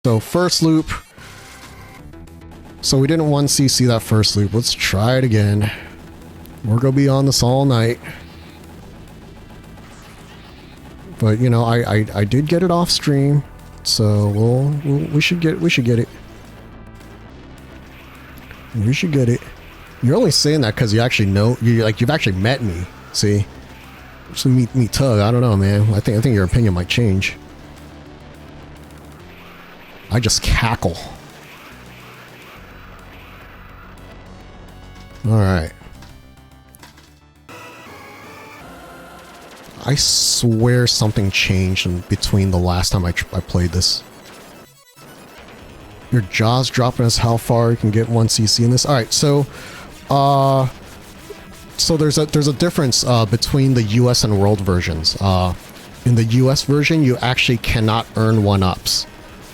So first loop. So we didn't 1cc that first loop. Let's try it again. We're gonna be on this all night. But you know, I did get it off stream, so we should get it. We should get it. You're only saying that because you actually know you've actually met me. See, so meet Tug. I don't know, man. I think your opinion might change. I just cackle. All right. I swear something changed in between the last time I played this. Your jaw's dropping us how far you can get 1cc in this. All right, so there's a difference between the US and world versions. In the US version, you actually cannot earn 1-ups,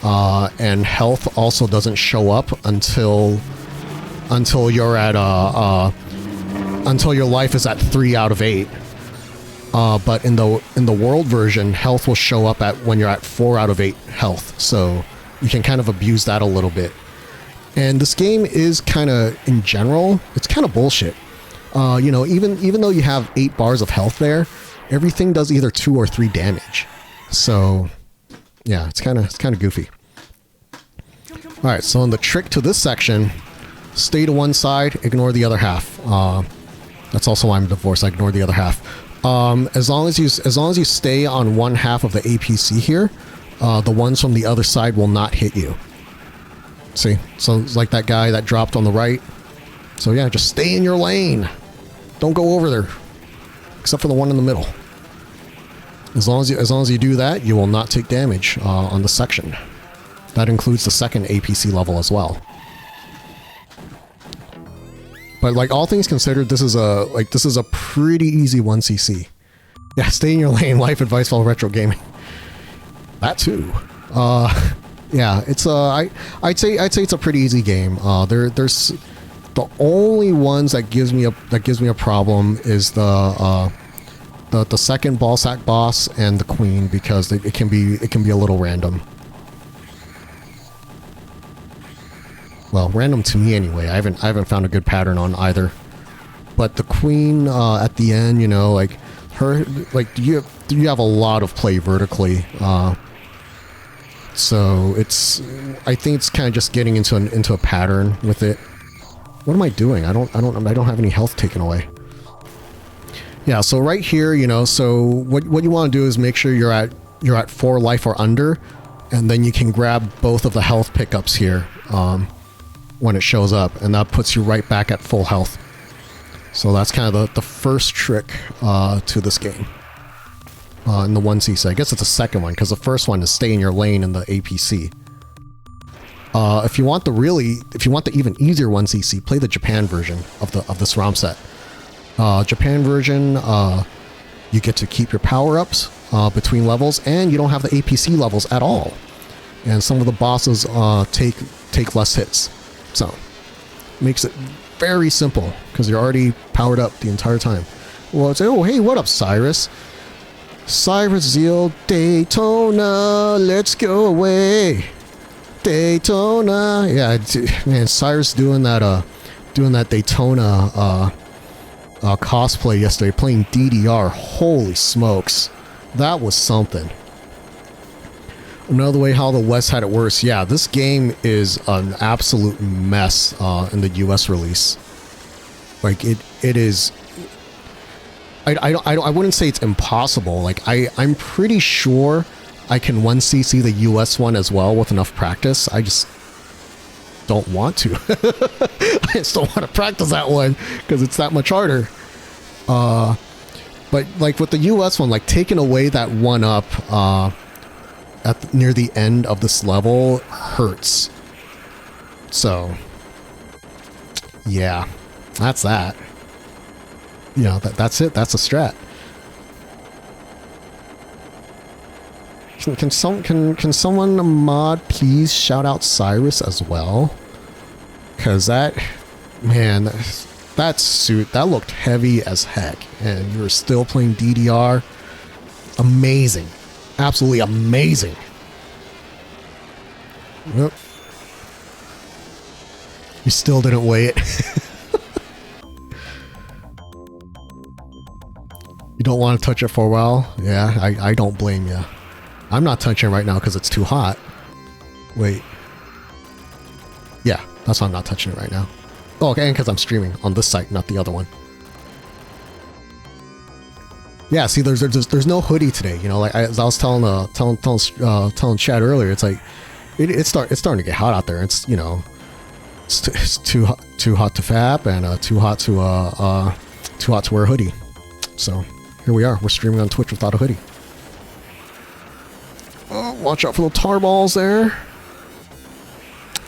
and health also doesn't show up until you're at until your life is at 3 out of 8. But in the world version, health will show up when you're at 4 out of 8 health. So you can kind of abuse that a little bit. And this game is kind of, in general, it's kind of bullshit. You know, even though you have 8 bars of health there, everything does either 2 or 3 damage. So yeah, it's kind of goofy. All right, so in the trick to this section, stay to one side, ignore the other half. That's also why I'm divorced. I ignore the other half. As long as you stay on one half of the APC here, the ones from the other side will not hit you. See, so it's like that guy that dropped on the right. So yeah, just stay in your lane. Don't go over there, except for the one in the middle. As long as you do that, you will not take damage on the section. That includes the second APC level as well. But like all things considered, this is a pretty easy 1cc. Yeah, stay in your lane. Life advice while retro gaming. That too. Yeah, it's I'd say it's a pretty easy game. There's the only ones that gives me a problem is the second ball sack boss and the queen, because it can be a little random. Well, random to me anyway. I haven't found a good pattern on either. But the queen at the end, you know, like her, like you have a lot of play vertically. So I think it's kind of just getting into a pattern with it. What am I doing? I don't have any health taken away. Yeah, so right here, you know, so what you want to do is make sure you're at 4 life or under, and then you can grab both of the health pickups here when it shows up, and that puts you right back at full health. So that's kind of the first trick to this game. In the 1cc. I guess it's the second one, because the first one is stay in your lane in the APC. If you want the even easier 1cc, play the Japan version of this ROM set. Japan version, you get to keep your power-ups between levels, and you don't have the APC levels at all. And some of the bosses take less hits. So, makes it very simple, because you're already powered up the entire time. Well, it's, oh, hey, what up, Cyrus? Cyrus Zeal, Daytona, let's go away. Daytona. Yeah, man, Cyrus doing that Daytona cosplay yesterday, playing DDR. Holy smokes. That was something. Another way how the West had it worse. Yeah, this game is an absolute mess in the US release. Like it is. I wouldn't say it's impossible. Like I'm pretty sure I can 1cc the US one as well with enough practice. I just don't want to. I just don't want to practice that one because it's that much harder. But like with the US one, like taking away that 1-up near the end of this level hurts. So yeah, that's that. You know, that's it. That's a strat. Can someone mod please shout out Cyrus as well? Cause that suit that looked heavy as heck, and you were still playing DDR. Amazing, absolutely amazing. Yep. You still didn't weigh it. You don't want to touch it for a while? Yeah, I don't blame you. I'm not touching it right now because it's too hot. Wait. Yeah, that's why I'm not touching it right now. Oh, okay, and because I'm streaming on this site, not the other one. Yeah, see, there's no hoodie today. You know, like as I was telling Chad earlier, it's like it's starting to get hot out there. It's, you know, it's too hot to fap and too hot to wear a hoodie. So here we are. We're streaming on Twitch without a hoodie. Oh, watch out for the tar balls there.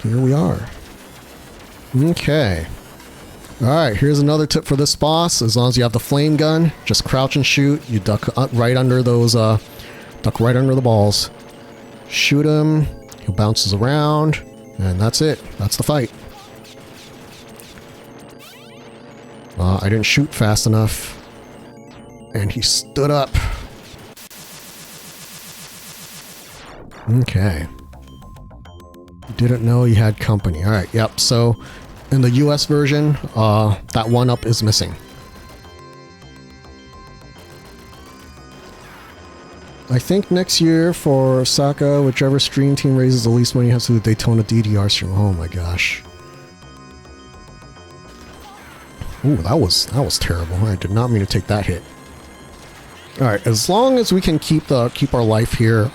Here we are. Okay. Alright, here's another tip for this boss. As long as you have the flame gun, just crouch and shoot. You duck right under those, duck right under the balls. Shoot him. He bounces around. And that's it. That's the fight. I didn't shoot fast enough. And he stood up. Okay. Didn't know he had company. Alright, yep, so in the US version, that 1-up is missing. I think next year for Osaka, whichever stream team raises the least money has to do the Daytona DDR stream. Oh my gosh. Ooh, that was terrible. I did not mean to take that hit. Alright, as long as we can keep our life here,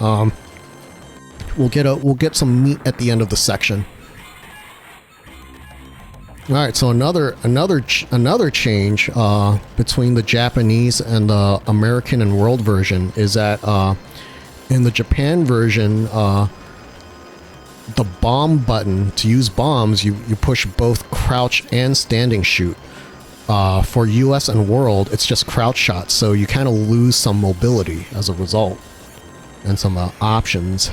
we'll get some meat at the end of the section. All right, so another change between the Japanese and the American and world version is that in the Japan version, the bomb button to use bombs, you push both crouch and standing shoot. For US and world, it's just crouch shots, so you kind of lose some mobility as a result and some options.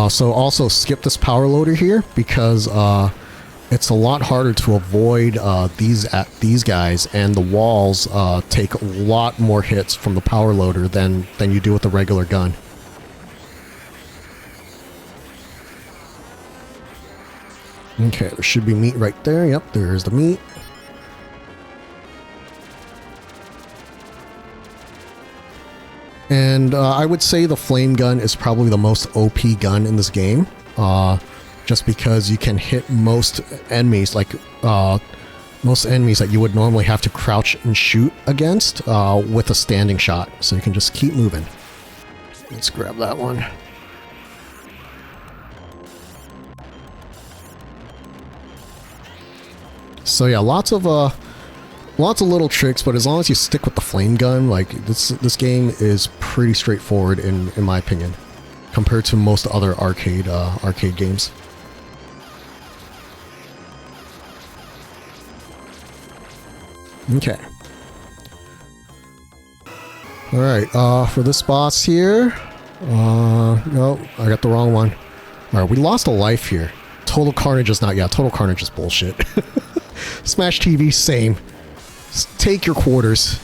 So also skip this power loader here because it's a lot harder to avoid these guys, and the walls take a lot more hits from the power loader than you do with the regular gun. Okay, there should be meat right there. Yep, there's the meat. And I would say the flame gun is probably the most OP gun in this game, just because you can hit most enemies, like most enemies that you would normally have to crouch and shoot against with a standing shot. So you can just keep moving. Let's grab that one. So yeah, lots of little tricks, but as long as you stick with the flame gun, like this game is pretty straightforward in my opinion, compared to most other arcade games. Okay. All right. For this boss here, no, I got the wrong one. All right, we lost a life here. Total Carnage is not. Yeah, Total Carnage is bullshit. Smash TV, same. Take your quarters.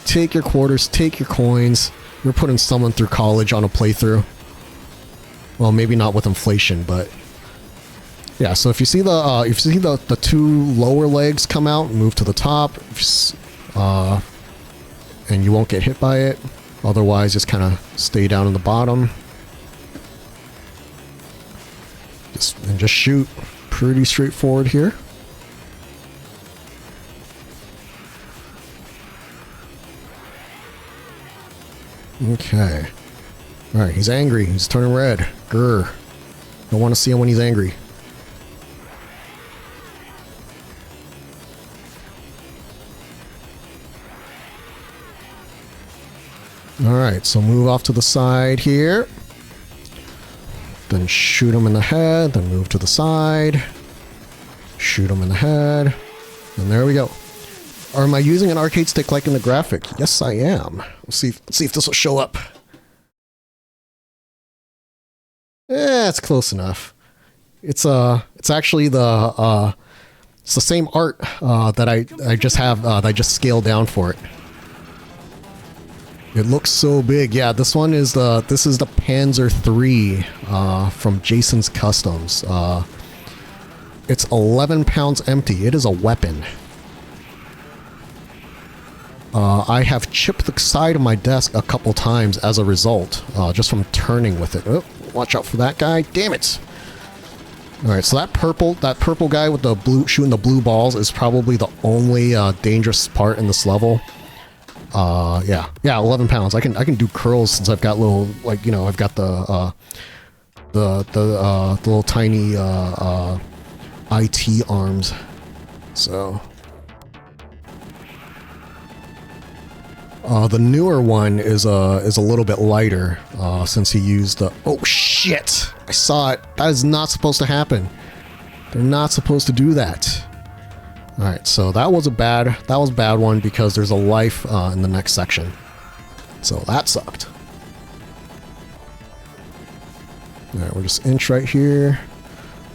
Take your quarters, take your coins. You're putting someone through college on a playthrough. Well, maybe not with inflation, but yeah, so if you see the two lower legs come out, move to the top, and you won't get hit by it. Otherwise, just kind of stay down in the bottom. Just shoot. Pretty straightforward here. Okay. Alright, he's angry. He's turning red. Grr. Don't want to see him when he's angry. Alright, so move off to the side here. Then shoot him in the head. Then move to the side. Shoot him in the head. And there we go. Or am I using an arcade stick like in the graphic? Yes, I am. Let's see if this will show up. It's close enough. It's actually the it's the same art that I just have that I just scaled down for it. It looks so big. Yeah, this is the Panzer III from Jason's Customs. It's 11 pounds empty. It is a weapon. I have chipped the side of my desk a couple times as a result, just from turning with it. Oh, watch out for that guy. Damn it. Alright, so that purple guy with the blue, shooting the blue balls is probably the only dangerous part in this level. Yeah, 11 pounds. I can do curls since I've got little, like, you know, I've got the little tiny IT arms. So the newer one is a little bit lighter, since he used the... Oh shit! I saw it. That is not supposed to happen. They're not supposed to do that. All right, so that was a bad one because there's a life in the next section. So that sucked. All right, we're just inch right here.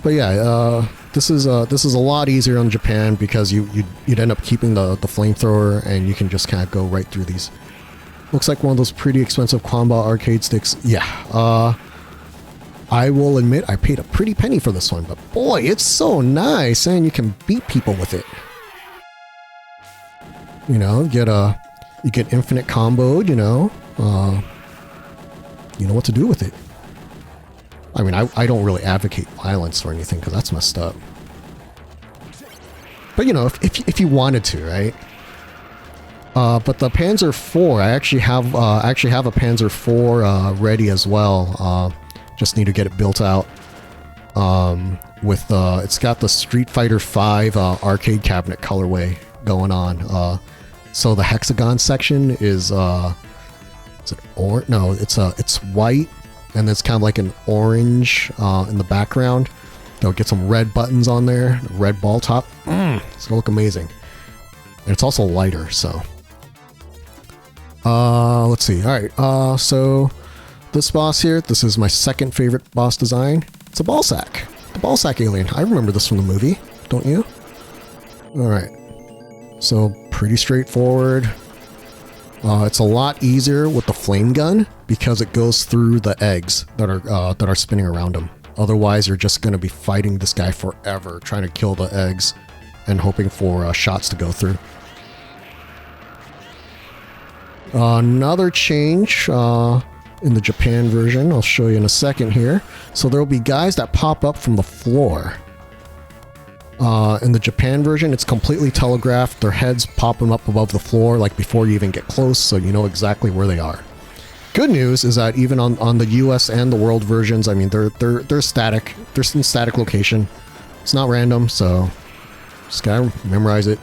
But yeah, this is a lot easier on Japan because you'd end up keeping the flamethrower and you can just kind of go right through these. Looks like one of those pretty expensive combat arcade sticks. Yeah, I will admit I paid a pretty penny for this one, but boy, it's so nice, and you can beat people with it. You know, you get infinite comboed. You know what to do with it. I mean, I don't really advocate violence or anything because that's messed up. But you know, if you wanted to, right? But the Panzer IV, I actually have a Panzer IV ready as well. Just need to get it built out. It's got the Street Fighter V arcade cabinet colorway going on. So the hexagon section is it or no? It's white, and it's kind of like an orange in the background. They'll get some red buttons on there, red ball top. It's gonna look amazing, and it's also lighter. So let's see. All right, so this boss here, this is my second favorite boss design. It's a ball sack. The ball sack alien. I remember this from the movie, don't you? All right. So pretty straightforward. It's a lot easier with the flame gun because it goes through the eggs that are spinning around him. Otherwise, you're just going to be fighting this guy forever, trying to kill the eggs and hoping for shots to go through. Another change in the Japan version, I'll show you in a second here. So there will be guys that pop up from the floor. In the Japan version, it's completely telegraphed. Their heads popping up above the floor, like before you even get close, so you know exactly where they are. Good news is that even on the US and the world versions, I mean, they're static. They're in static location. It's not random, so just gotta memorize it.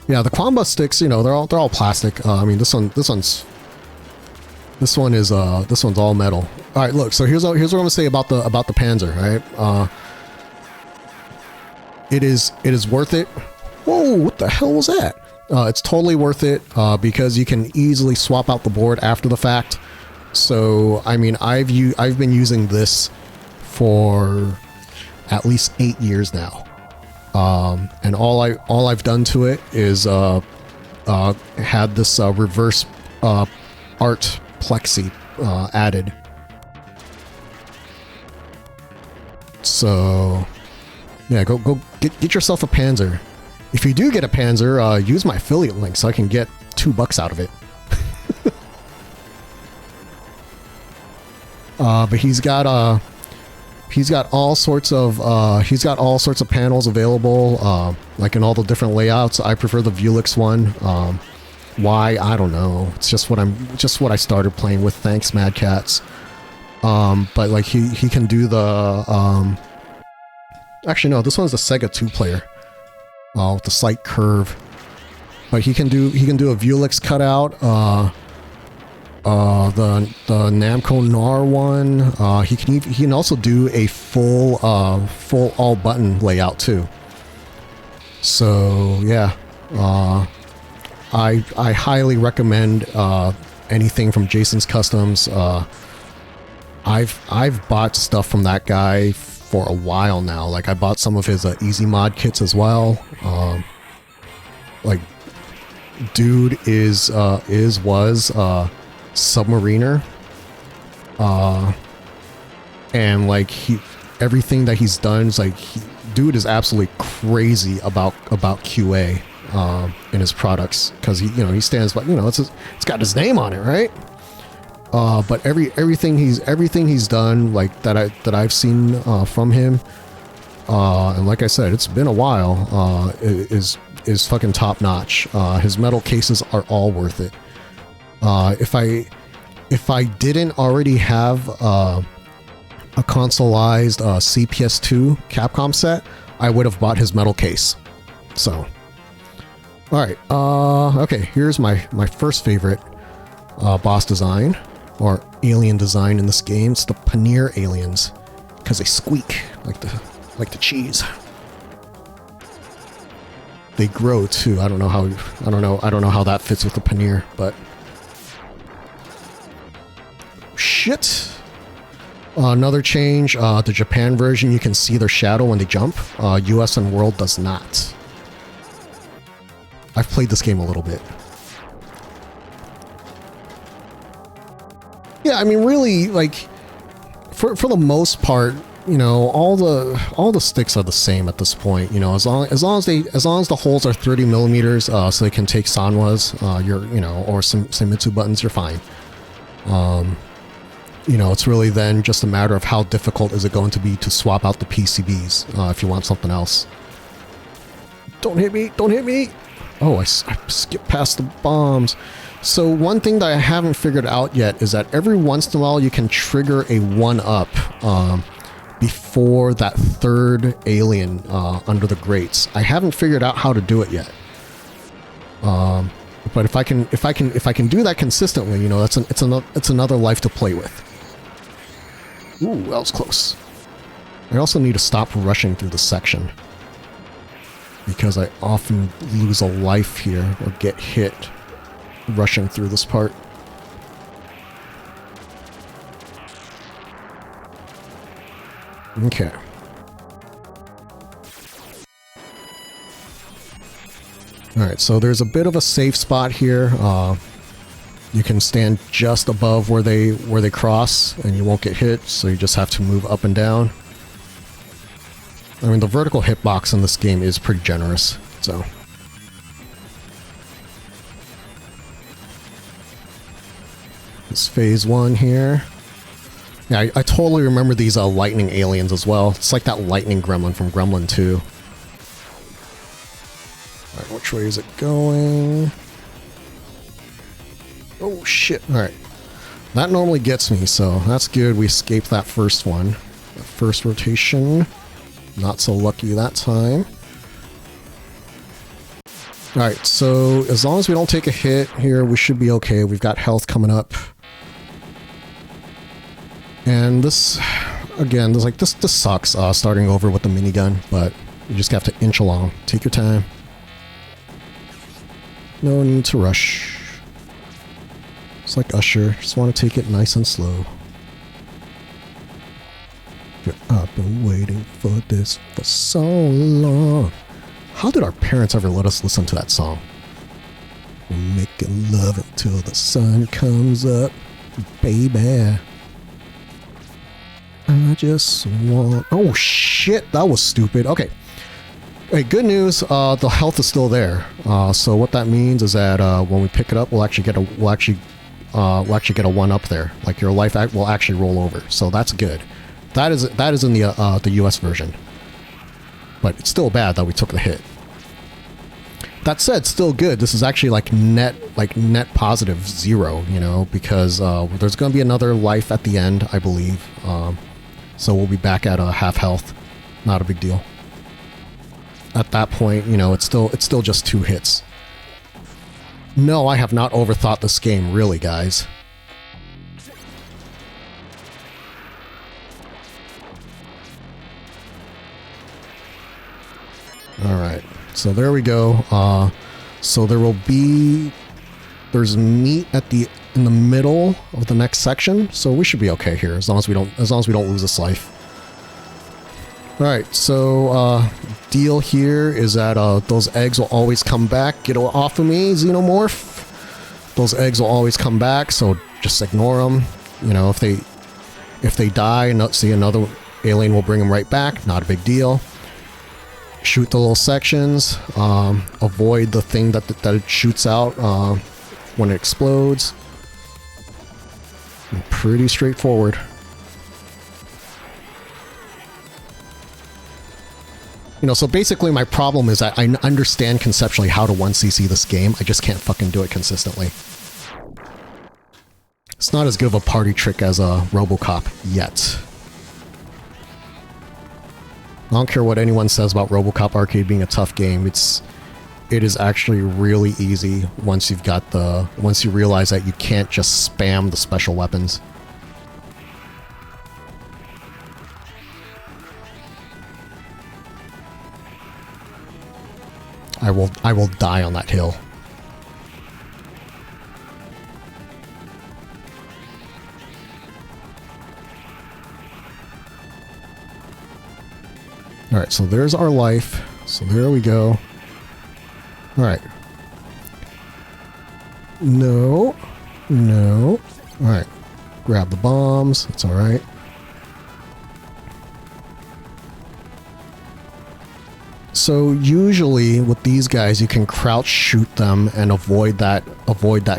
Yeah, the Quamba sticks, you know, they're all plastic. I mean, this one's all metal. All right, look. So here's what I'm gonna say about the Panzer. Right, it is worth it. Whoa, what the hell was that? It's totally worth it because you can easily swap out the board after the fact. So I mean, I've been using this for at least 8 years now, and all I've done to it is had this reverse art plexi added. So yeah, go get yourself a Panzer. If you do get a Panzer, use my affiliate link so I can get $2 out of it. But he's got all sorts of panels available, like in all the different layouts. I prefer the Vuelix one. Why? I don't know. It's just what I started playing with. Thanks, Mad Cats. But like he can do the actually no, this one's the Sega 2-player. With the slight curve. But he can do a Vuelix cutout. The Namco Nar one. He can also do a full all button layout too. So yeah, I highly recommend anything from Jason's Customs. I've bought stuff from that guy for a while now. Like I bought some of his easy mod kits as well. Like dude was submariner, and like everything that he's done is like dude is absolutely crazy about QA in his products, because he stands by, it's got his name on it, right? But everything he's done, like that I've seen from him, and like I said, it's been a while, is fucking top notch. His metal cases are all worth it. If I didn't already have a consoleized CPS2 Capcom set, I would have bought his metal case. So, all right. Okay, here's my first favorite boss design or alien design in this game. It's the paneer aliens, because they squeak like the cheese. They grow too. I don't know how that fits with the paneer, but shit. Another change, the Japan version, you can see their shadow when they jump. US and World does not. I've played this game a little bit. Yeah, I mean, really, like, for the most part, all the sticks are the same at this point. As long as the holes are 30 millimeters, so they can take Sanwas, or some Senmitsu buttons, you're fine. It's really then just a matter of how difficult is it going to be to swap out the PCBs if you want something else. Don't hit me! Don't hit me! Oh, I skipped past the bombs. So one thing that I haven't figured out yet is that every once in a while you can trigger a 1-up before that third alien under the grates. I haven't figured out how to do it yet. But if I can do that consistently, it's another life to play with. Ooh, that was close. I also need to stop rushing through the section, because I often lose a life here or get hit rushing through this part. Okay. Alright, so there's a bit of a safe spot here. You can stand just above where they cross and you won't get hit, so you just have to move up and down. I mean, the vertical hitbox in this game is pretty generous, so. This phase 1 here. Yeah, I totally remember these lightning aliens as well. It's like that lightning gremlin from Gremlin 2. Alright, which way is it going? Oh shit, alright. That normally gets me, so that's good. We escaped that first one. That first rotation. Not so lucky that time. Alright, so as long as we don't take a hit here, we should be okay. We've got health coming up. And this, again, this sucks, starting over with the minigun, but you just have to inch along. Take your time. No need to rush. It's like Usher, just want to take it nice and slow. I've been waiting for this for so long. How did our parents ever let us listen to that song? We're making love until the sun comes up, baby. I just want... Oh shit, that was stupid. Okay. Hey, good news. The health is still there. So what that means is that when we pick it up, we'll actually get a 1-up there. Like your life will actually roll over. So that's good. That is in the US version. But it's still bad that we took the hit. That said, still good. This is actually like net positive 0, because there's going to be another life at the end, I believe. So we'll be back at half health. Not a big deal. At that point, it's still just 2 hits. No, I have not overthought this game, really, guys. Alright, so there we go. So there's meat in the middle of the next section, so we should be okay here as long as we don't lose this life. Alright, so deal here is that those eggs will always come back. Get off of me, Xenomorph. Those eggs will always come back, so just ignore them. You know, if they die, see another alien will bring them right back. Not a big deal. Shoot the little sections. Avoid the thing that it shoots out when it explodes. Pretty straightforward. You know, so basically my problem is that I understand conceptually how to 1cc this game. I just can't fucking do it consistently. It's not as good of a party trick as a RoboCop yet. I don't care what anyone says about RoboCop Arcade being a tough game. It is actually really easy once you realize that you can't just spam the special weapons. I will die on that hill. Alright, so there's our life. So there we go. Alright. No. No. Alright. Grab the bombs. It's alright. So usually with these guys you can crouch shoot them and avoid that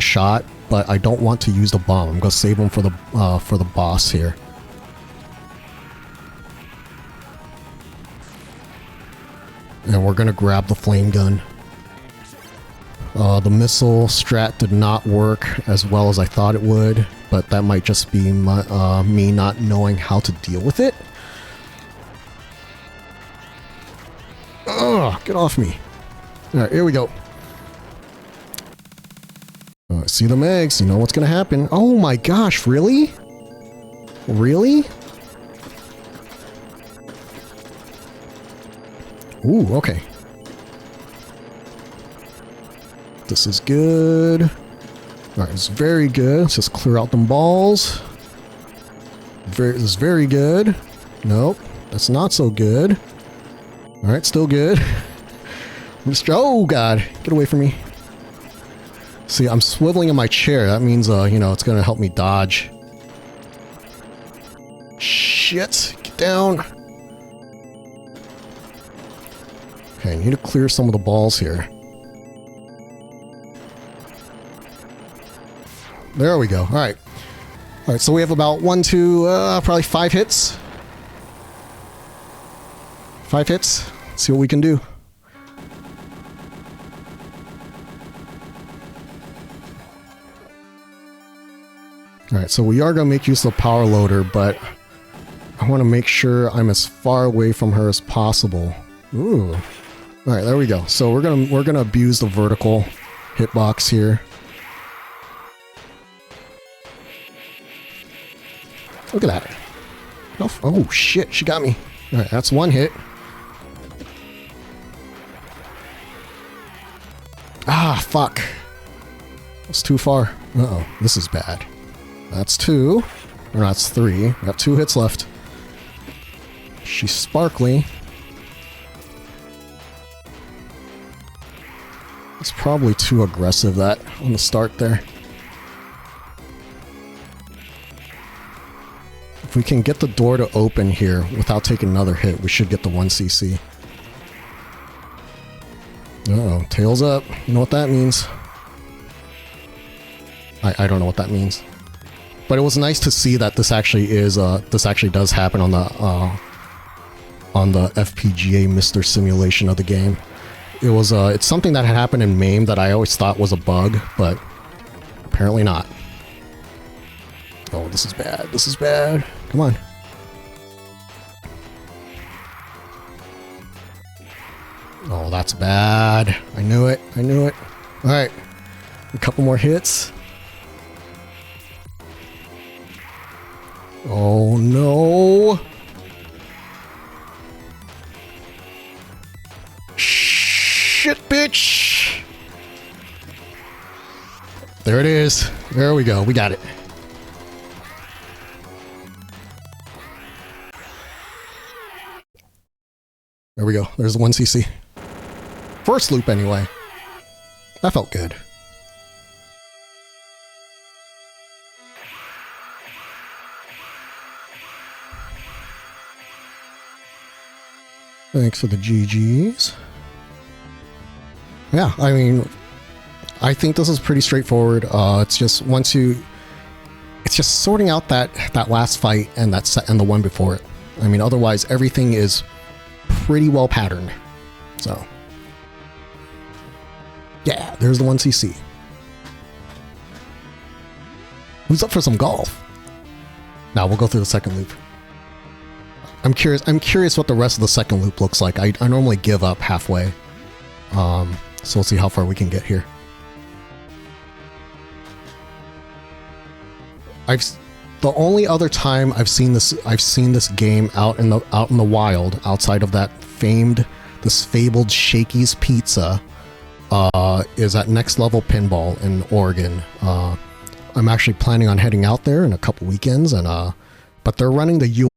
shot, but I don't want to use the bomb. I'm gonna save them for the boss here. And we're gonna grab the flame gun. The missile strat did not work as well as I thought it would, but that might just be me not knowing how to deal with it. Ugh, get off me. Alright, here we go. See them eggs, you know what's gonna happen. Oh my gosh, really? Really? Ooh, okay. This is good. Alright, it's very good. Let's just clear out them balls. This is very good. Nope, that's not so good. Alright, still good. Oh god, get away from me. See, I'm swiveling in my chair. That means, you know, it's gonna help me dodge. Shit, get down. Okay, I need to clear some of the balls here. There we go. Alright. Alright, so we have about probably 5 hits. 5 hits. Let's see what we can do. Alright, so we are going to make use of the power loader, but I want to make sure I'm as far away from her as possible. Ooh. Alright, there we go. So we're gonna abuse the vertical hitbox here. Look at that. Oh shit, she got me. Alright, that's one hit. Ah, fuck. That's too far. Uh-oh, this is bad. That's 2. Or that's 3. I got 2 hits left. She's sparkly. It's probably too aggressive, that, on the start there. If we can get the door to open here without taking another hit, we should get the 1cc. Uh-oh, tails up. You know what that means? I don't know what that means. But it was nice to see that this actually does happen on the FPGA Mr. Simulation of the game. It's something that had happened in MAME that I always thought was a bug, but apparently not. Oh, this is bad. This is bad. Come on. Oh, that's bad. I knew it. I knew it. Alright. A couple more hits. Oh, no. Shit, bitch. There it is. There we go. We got it. There we go. There's 1cc. First loop anyway. That felt good. Thanks for the GGs. Yeah, I mean, I think this is pretty straightforward. It's just it's just sorting out that last fight and and the one before it. I mean, otherwise everything is pretty well patterned. So, yeah, there's the 1cc. Who's up for some golf? Now we'll go through the second loop. I'm curious what the rest of the second loop looks like. I normally give up halfway. So we'll see how far we can get here. The only other time I've seen this game out in the wild, outside of this fabled Shakey's Pizza, is at Next Level Pinball in Oregon. I'm actually planning on heading out there in a couple weekends, but they're running the